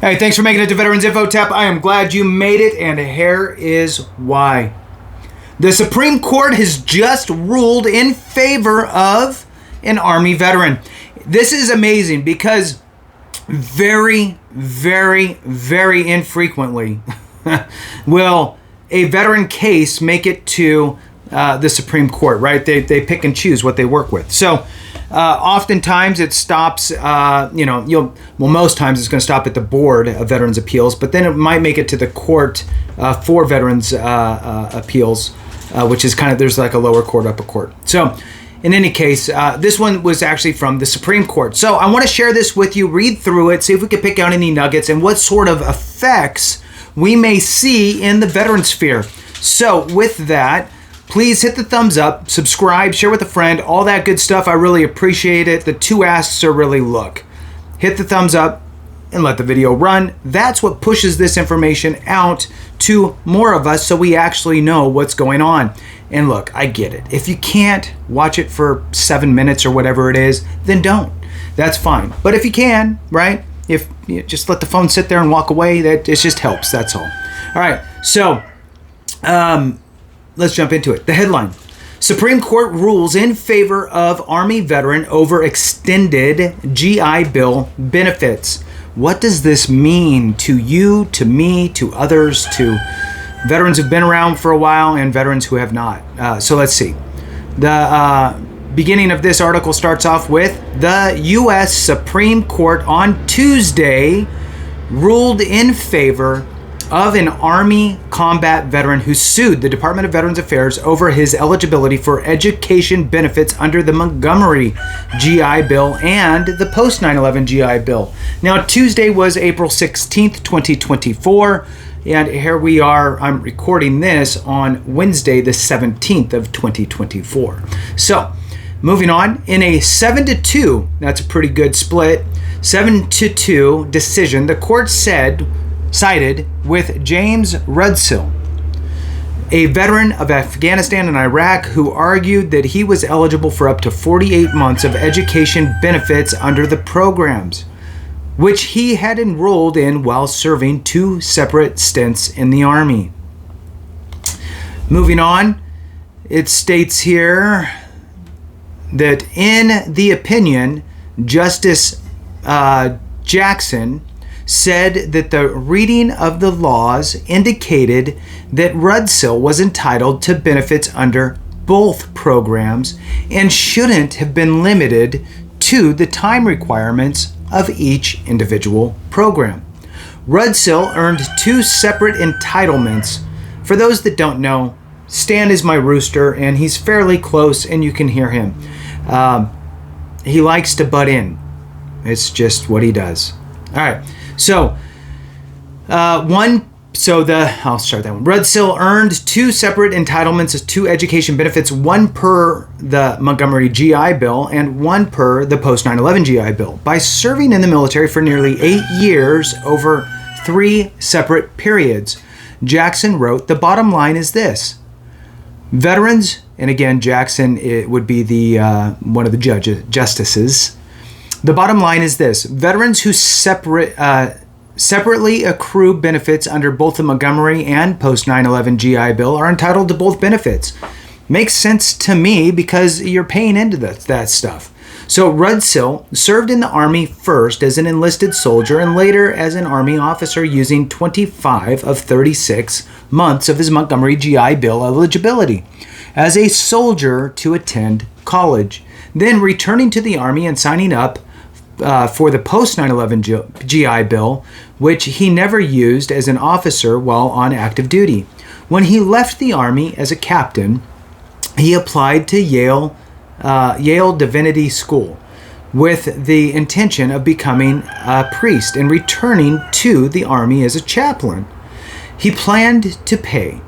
Hey, thanks for making it to Veterans Info Tap. I am glad you made it, and here is why. The Supreme Court has just ruled in favor of an Army veteran. This is amazing because very, very, very infrequently will a veteran case make it to the Supreme Court, right? They pick and choose what they work with. So oftentimes it stops, most times it's going to stop at the Board of Veterans Appeals, but then it might make it to the Court for Veterans Appeals, which is there's like a lower court, upper court. So in any case, this one was actually from the Supreme Court. So I want to share this with you, read through it, see if we can pick out any nuggets and what sort of effects we may see in the veteran sphere. So with that, please hit the thumbs up, subscribe, share with a friend, all that good stuff. I really appreciate it. The two asks are really, look, hit the thumbs up and let the video run. That's what pushes this information out to more of us so we actually know what's going on. And look, I get it. If you can't watch it for 7 minutes or whatever it is, then don't. That's fine. But if you can, right? If you just let the phone sit there and walk away, that it just helps. That's all. All right. So, let's jump into it. The headline: Supreme Court rules in favor of Army veteran over extended GI Bill benefits. What does this mean to you, to me, to others, to veterans who've been around for a while and veterans who have not? So let's see. The beginning of this article starts off with the U.S. Supreme Court on Tuesday ruled in favor of an Army combat veteran who sued the Department of Veterans Affairs over his eligibility for education benefits under the Montgomery GI Bill and the Post-9/11 GI Bill. Now, Tuesday was April 16th, 2024, and here we are. I'm recording this on Wednesday, the 17th of 2024. So, moving on, in a 7-2, that's a pretty good split, 7-2 decision, the court sided with James Rudisill, a veteran of Afghanistan and Iraq, who argued that he was eligible for up to 48 months of education benefits under the programs, which he had enrolled in while serving 2 separate stints in the Army. Moving on, it states here that in the opinion, Justice Jackson said that the reading of the laws indicated that Rudisill was entitled to benefits under both programs and shouldn't have been limited to the time requirements of each individual program. Rudisill earned 2 separate entitlements. For those that don't know, Stan is my rooster, and he's fairly close, and you can hear him. He likes to butt in. It's just what he does. All right. So, I'll start that one. Rudisill earned 2 separate entitlements to education benefits, one per the Montgomery GI Bill and one per the Post-9/11 GI Bill, by serving in the military for nearly 8 years over 3 separate periods. Jackson wrote, "The bottom line is this. Veterans," and again, Jackson, it would be the one of the justices. "The bottom line is this. Veterans who separately accrue benefits under both the Montgomery and Post-9/11 GI Bill are entitled to both benefits." Makes sense to me because you're paying into that stuff. So Rudisill served in the Army first as an enlisted soldier and later as an Army officer, using 25 of 36 months of his Montgomery GI Bill eligibility as a soldier to attend college, then returning to the Army and signing up for the Post-9/11 GI Bill, which he never used as an officer while on active duty. When he left the Army as a captain, he applied to Yale Divinity School with the intention of becoming a priest and returning to the Army as a chaplain. He planned to pay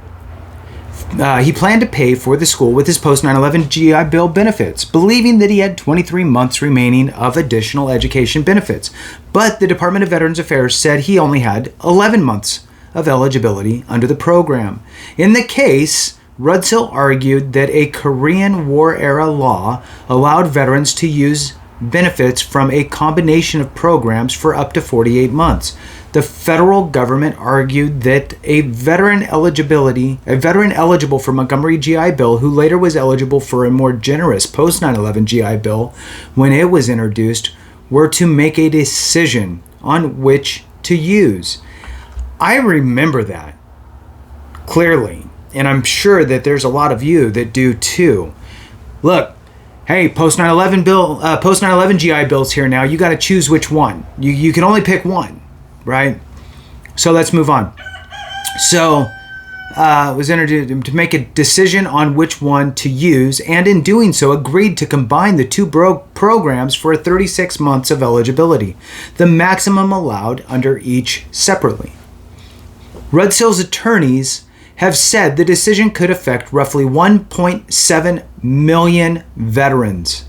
for the school with his Post-9/11 GI Bill benefits, believing that he had 23 months remaining of additional education benefits. But the Department of Veterans Affairs said he only had 11 months of eligibility under the program. In the case, Rudisill argued that a Korean War-era law allowed veterans to use benefits from a combination of programs for up to 48 months. the federal government argued that a veteran eligible for Montgomery GI Bill, who later was eligible for a more generous post-9/11 GI Bill when it was introduced, were to make a decision on which to use. I remember that clearly, and I'm sure that there's a lot of you that do too. Look, hey, post-9/11 bill, post-9/11 GI Bill's here now. You got to choose which one. You can only pick one, right? So let's move on. So it was introduced to make a decision on which one to use, and in doing so agreed to combine the two programs for 36 months of eligibility, the maximum allowed under each separately. Rudisill's attorneys have said the decision could affect roughly 1.7 million veterans.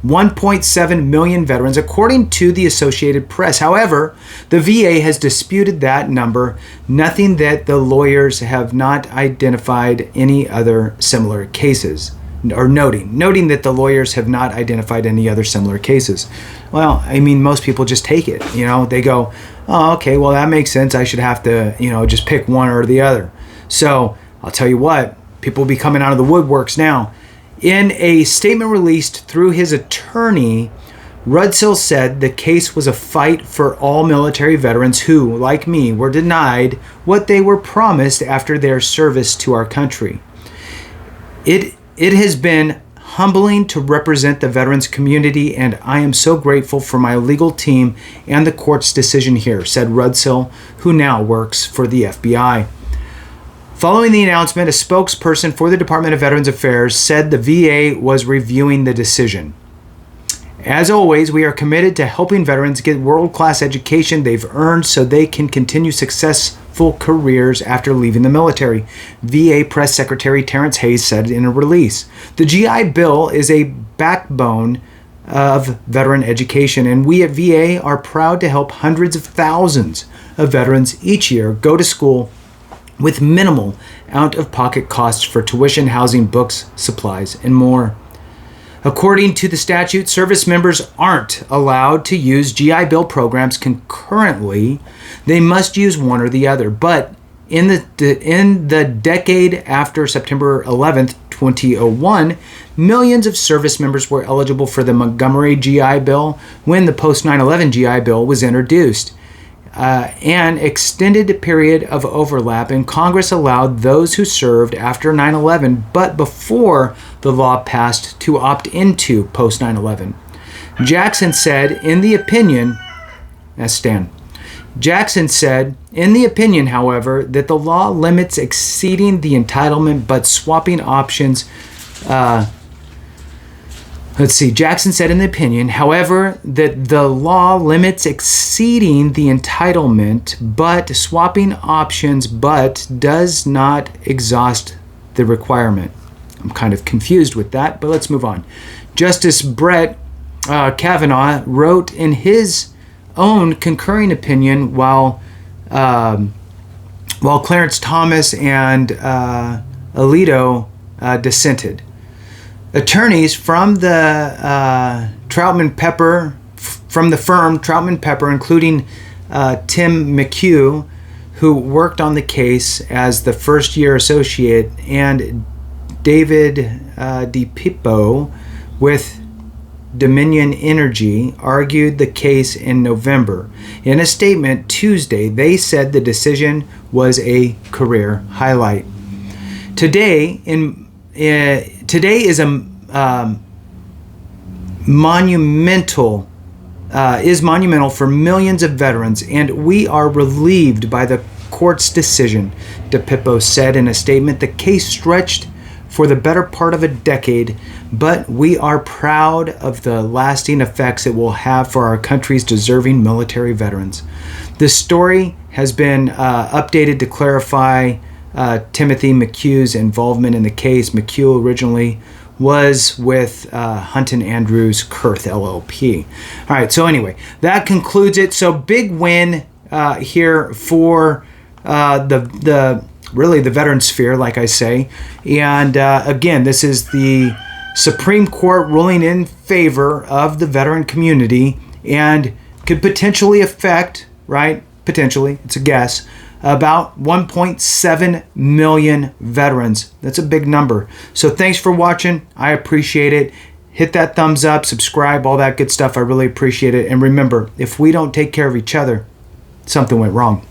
1.7 million veterans, according to the Associated Press. However, the VA has disputed that number, noting that the lawyers have not identified any other similar cases. Or noting that the lawyers have not identified any other similar cases. Well, I mean, most people just take it. They go, oh, okay, well, that makes sense. I should have to, just pick one or the other. So I'll tell you what, people will be coming out of the woodworks now. In a statement released through his attorney, Rudisill said the case was a fight for all military veterans who, like me, were denied what they were promised after their service to our country. It has been humbling to represent the veterans community, and I am so grateful for my legal team and the court's decision here, said Rudisill, who now works for the FBI. Following the announcement, a spokesperson for the Department of Veterans Affairs said the VA was reviewing the decision. As always, we are committed to helping veterans get world-class education they've earned so they can continue successful careers after leaving the military, VA Press Secretary Terrence Hayes said in a release. The GI Bill is a backbone of veteran education, and we at VA are proud to help hundreds of thousands of veterans each year go to school with minimal out-of-pocket costs for tuition, housing, books, supplies, and more. According to the statute, service members aren't allowed to use GI Bill programs concurrently. They must use one or the other. But in the decade after September 11th, 2001, millions of service members were eligible for the Montgomery GI Bill when the post-9/11 GI Bill was introduced. An extended period of overlap, and Congress allowed those who served after 9/11 but before the law passed to opt into post-9/11. Jackson said in the opinion, however, that the law limits exceeding the entitlement but swapping options. Jackson said in the opinion, however, that the law limits exceeding the entitlement but swapping options but does not exhaust the requirement. I'm kind of confused with that, but let's move on. Justice Brett Kavanaugh wrote in his own concurring opinion while Clarence Thomas and Alito dissented. Attorneys from the firm Troutman Pepper, including Tim McHugh, who worked on the case as the first-year associate, and David DiPippo with Dominion Energy, argued the case in November. In a statement Tuesday, they said the decision was a career highlight. Today is monumental for millions of veterans, and we are relieved by the court's decision, DiPippo said in a statement. The case stretched for the better part of a decade, but we are proud of the lasting effects it will have for our country's deserving military veterans. This story has been updated to clarify Timothy McHugh's involvement in the case. McHugh originally was with Hunton Andrews Kurth LLP. All right, so anyway, that concludes it. So big win here for the veteran sphere, like I say. And again, this is the Supreme Court ruling in favor of the veteran community and could potentially affect, right, potentially, it's a guess, about 1.7 million veterans. That's a big number. So thanks for watching. I appreciate it. Hit that thumbs up, subscribe, all that good stuff. I really appreciate it. And remember, if we don't take care of each other, something went wrong.